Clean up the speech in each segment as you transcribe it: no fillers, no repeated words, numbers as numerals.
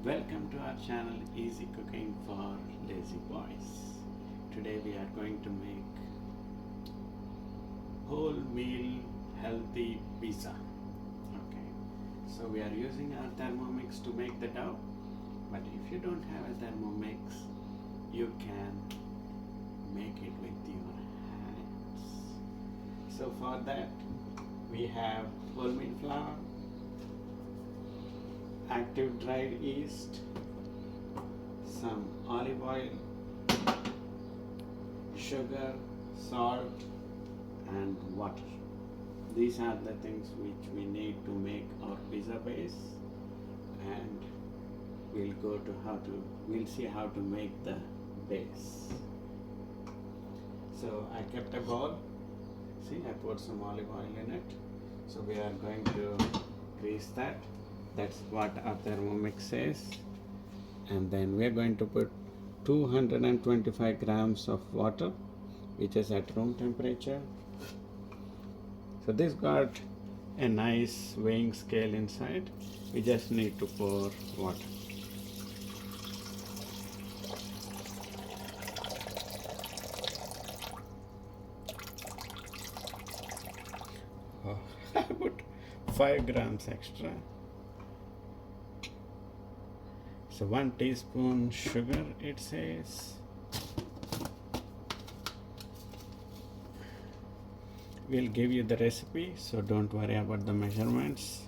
Welcome to our channel Easy Cooking for Lazy Boys. Today we are going to make whole meal healthy pizza. Okay, so we are using our Thermomix to make the dough, but if you don't have a Thermomix, you can make it with your hands. So for that we have wholemeal flour, active dried yeast, some olive oil, sugar, salt, and water. These are the things which we need to make our pizza base, and we'll see how to make the base. So I kept a bowl. See, I put some olive oil in it. So we are going to grease that. That's what our Thermomix says. And then we are going to put 225 grams of water, which is at room temperature. So this got a nice weighing scale inside. We just need to pour water. Oh, I put 5 grams extra. So 1 teaspoon sugar, it says. We'll give you the recipe, so don't worry about the measurements.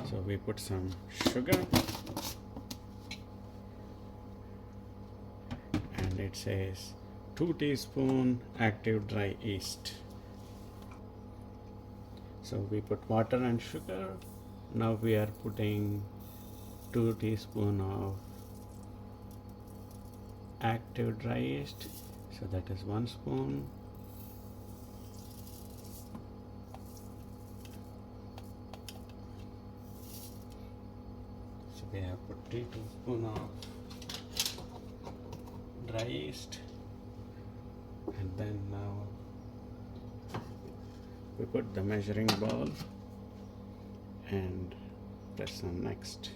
So we put some sugar, and it says 2 teaspoon active dry yeast. So we put water and sugar. Now we are putting 2 teaspoon of active dry yeast. So that is 1 spoon. So we have put 3 teaspoon of dry yeast, and then now we put the measuring bowl and press on next.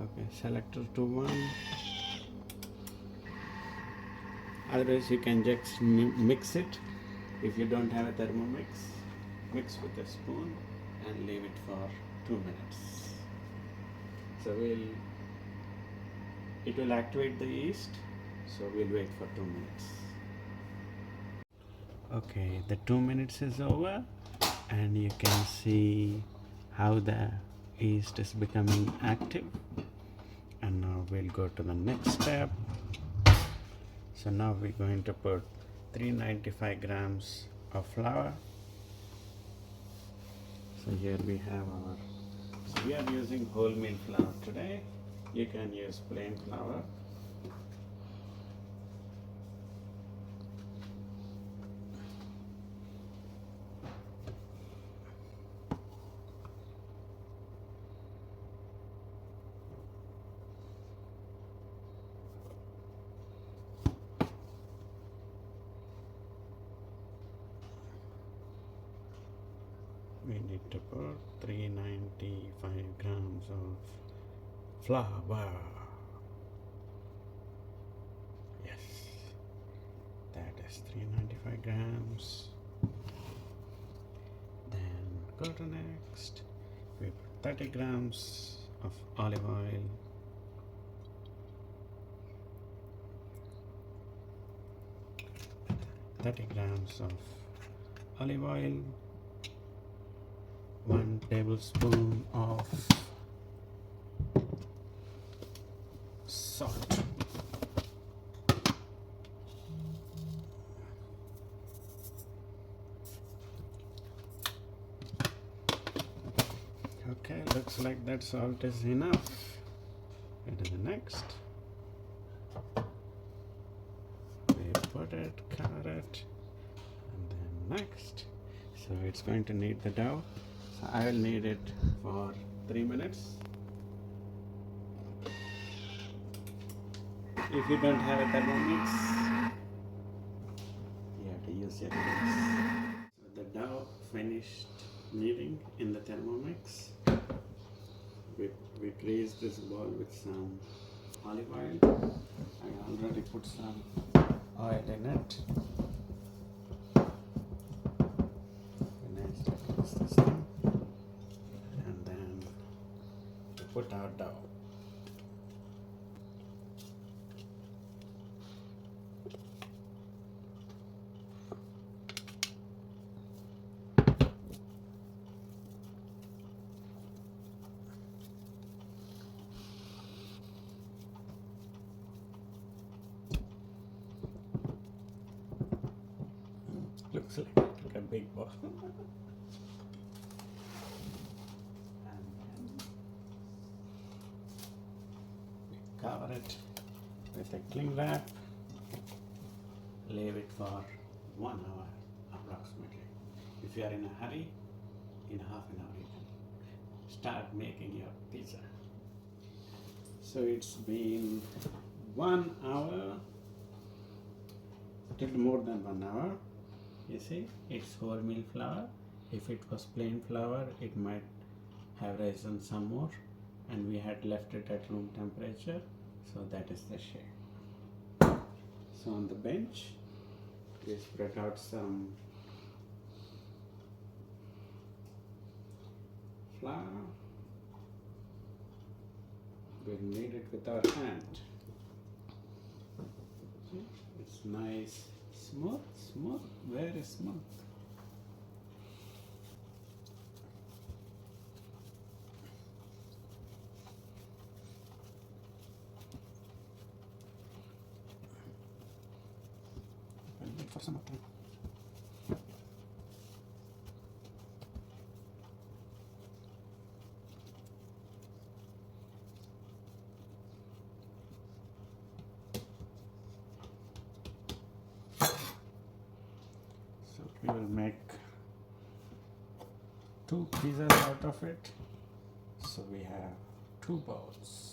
Okay, selector to 1. Otherwise you can just mix it. If you don't have a Thermomix, mix with a spoon and leave it for 2 minutes. So it will activate the yeast, so we'll wait for 2 minutes. Okay, the 2 minutes is over, and you can see how the yeast is becoming active. And now we'll go to the next step. So now we're going to put 395 grams of flour. So here we have we are using wholemeal flour today. You can use plain flour. We need to put 395 grams of flour. Yes, that is 395 grams. Then go to next. We put 30 grams of olive oil. Of olive oil, 1 tablespoon of salt, okay, looks like that salt is enough. Go to the next. We put it, cover it, and then next. So it's going to knead the dough. So I will knead it for 3 minutes. If you don't have a Thermomix, you have to use your hands. So the dough finished kneading in the Thermomix. We greased this bowl with some olive oil. I already put some oil in it. Nice, mix this thing, and then we put our dough. Looks like a big ball. And then we cover it with a cling wrap, leave it for 1 hour approximately. If you are in a hurry, in half an hour you can start making your pizza. So it's been 1 hour, little more than 1 hour. You see, it's wholemeal flour. If it was plain flour, it might have risen some more, and we had left it at room temperature, so that is the shape. So on the bench, we spread out some flour. We'll knead it with our hand. See? It's nice, smooth, very smooth. I'll wait for some more time. So we will make 2 pizzas out of it. So we have 2 bowls.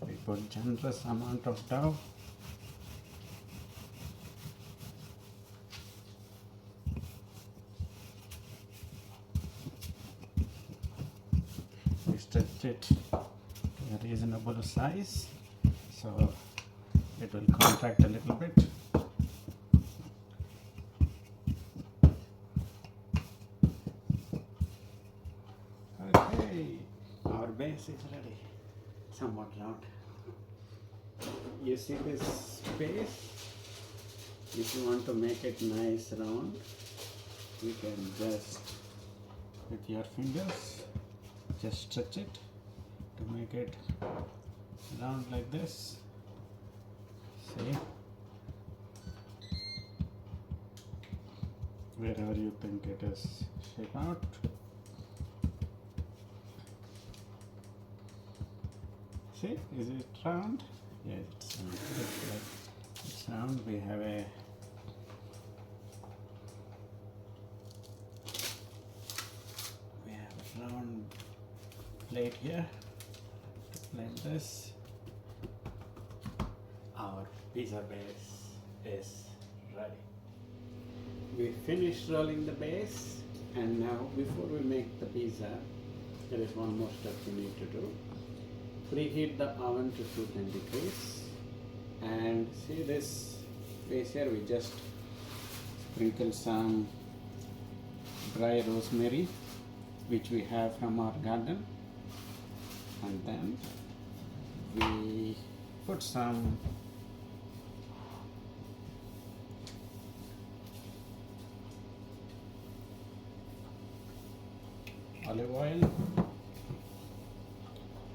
We put generous amount of dough. We stretch it to a reasonable size, so it will contract a little bit. Okay, our base is ready, somewhat round. You see this space? If you want to make it nice round, you can just with your fingers just stretch it to make it round like this. See? Wherever you think it is shape out. See, is it round? Yes, it's round. It's round. We have a round plate here to blend this. Our pizza base is ready. We finished rolling the base, and now before we make the pizza, there is one more step we need to do. preheat the oven to 210 degrees. And see this base here, we just sprinkle some dry rosemary which we have from our garden, and then we put some olive oil,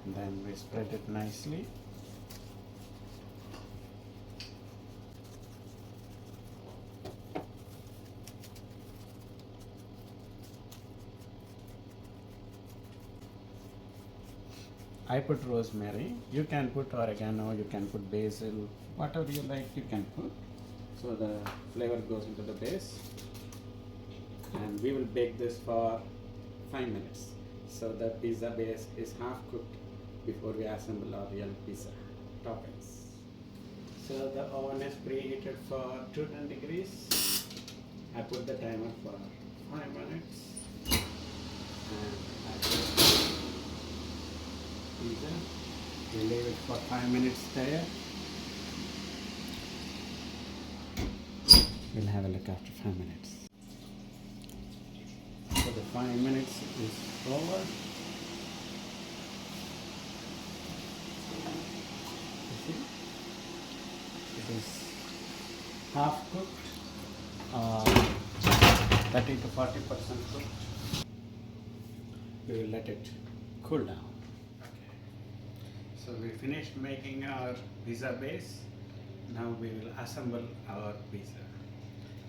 and then we spread it nicely. I put rosemary, you can put oregano, you can put basil, whatever you like you can put, so the flavor goes into the base. And we will bake this for 5 minutes, so the pizza base is half cooked before we assemble our real pizza toppings. So the oven is preheated for 210 degrees. I put the timer for 5 minutes, and I put pizza. We leave it for 5 minutes there. We'll have a look after 5 minutes. So the 5 minutes is over. You see? It is half cooked, 30 to 40% cooked. We will let it cool down. So we finished making our pizza base. Now we will assemble our pizza.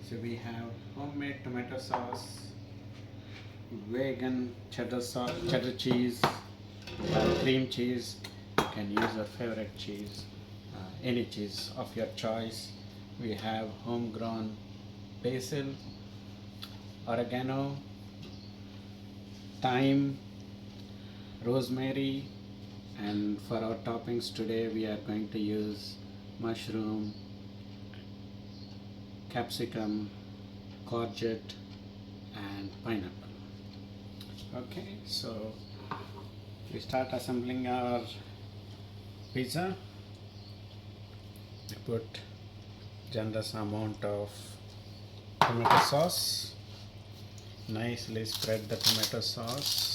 So we have homemade tomato sauce, vegan cheddar sauce, cheddar cheese, cream cheese. You can use your favorite cheese, any cheese of your choice. We have homegrown basil, oregano, thyme, rosemary, and for our toppings today we are going to use mushroom, capsicum, courgette, and pineapple. Okay, so we start assembling our pizza. We put generous amount of tomato sauce, nicely spread the tomato sauce.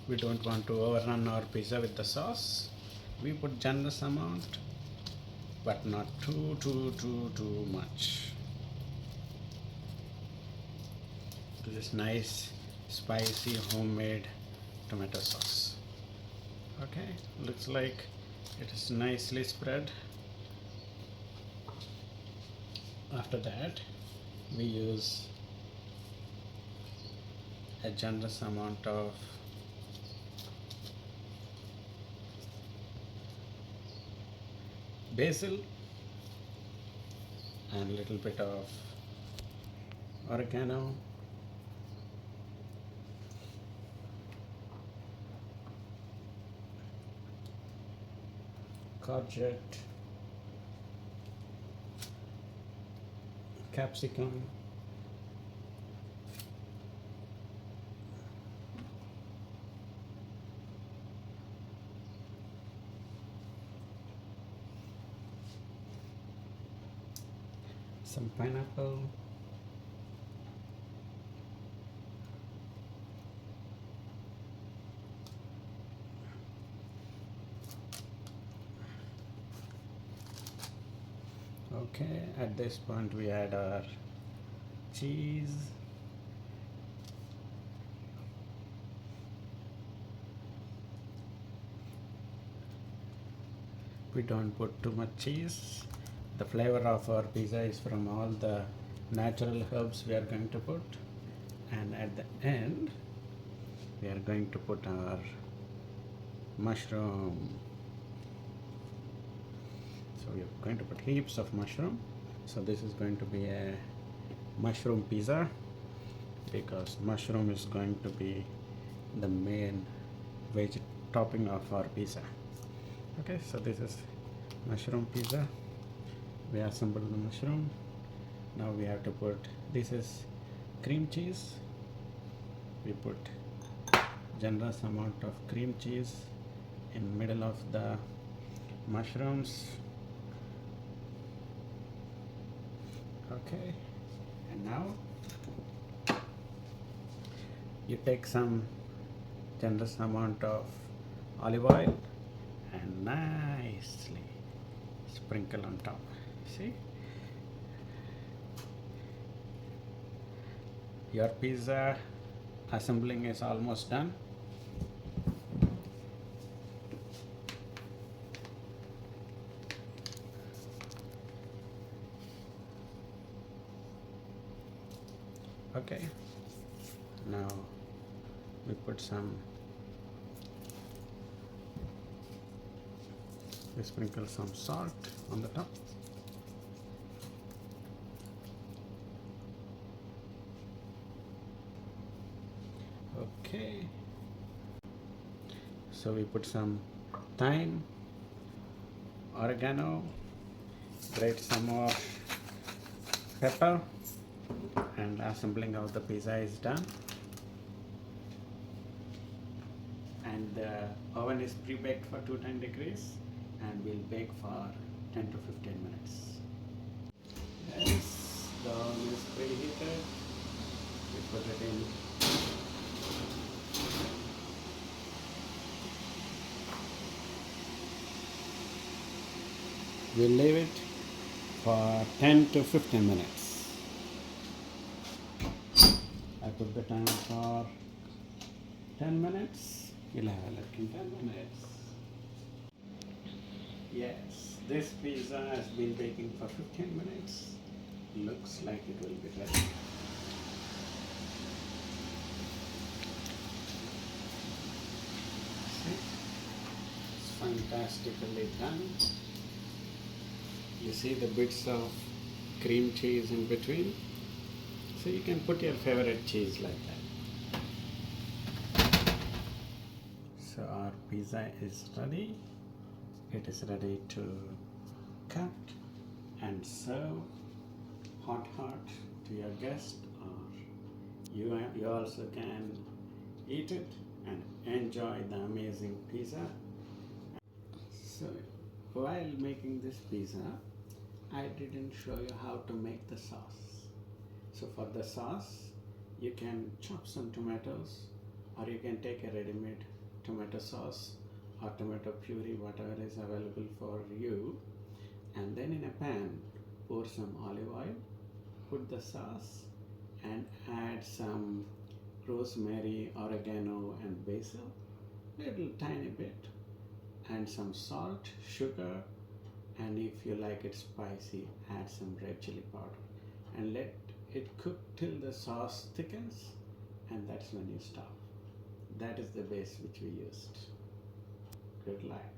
We don't want to overrun our pizza with the sauce. We put generous amount, but not too much. This nice spicy homemade tomato sauce. Okay, looks like it is nicely spread. After that, we use a generous amount of basil and a little bit of oregano, courgette, capsicum, some pineapple, okay. At this point we add our cheese, we don't put too much cheese. The flavor of our pizza is from all the natural herbs we are going to put, and at the end we are going to put our mushroom. So we are going to put heaps of mushroom. So this is going to be a mushroom pizza, because mushroom is going to be the main veg topping of our pizza. Okay, so this is mushroom pizza. We assembled the mushroom. Now we have to put, this is cream cheese. We put generous amount of cream cheese in middle of the mushrooms. Okay, and now you take some generous amount of olive oil and nicely sprinkle on top. See, your pizza assembling is almost done. Okay, now we put we sprinkle some salt on the top. Okay, so we put some thyme, oregano, grate some more pepper, and assembling of the pizza is done. And the oven is pre-baked for 210 degrees and will bake for 10 to 15 minutes. Yes, the oven is preheated. We put it in. We'll leave it for 10 to 15 minutes. I put the timer for 10 minutes. We'll have a look in 10 minutes. Yes, this pizza has been baking for 15 minutes. Looks like it will be ready. See? It's fantastically done. You see the bits of cream cheese in between? So you can put your favorite cheese like that. So our pizza is ready. It is ready to cut and serve hot to your guest, or you also can eat it and enjoy the amazing pizza. So while making this pizza, I didn't show you how to make the sauce. So for the sauce, you can chop some tomatoes, or you can take a ready-made tomato sauce or tomato puree, whatever is available for you, and then in a pan pour some olive oil, put the sauce, and add some rosemary, oregano, and basil, little tiny bit, and some salt, sugar, and if you like it spicy, add some red chili powder, and let it cook till the sauce thickens, and that's when you stop. That is the base which we used. Good luck.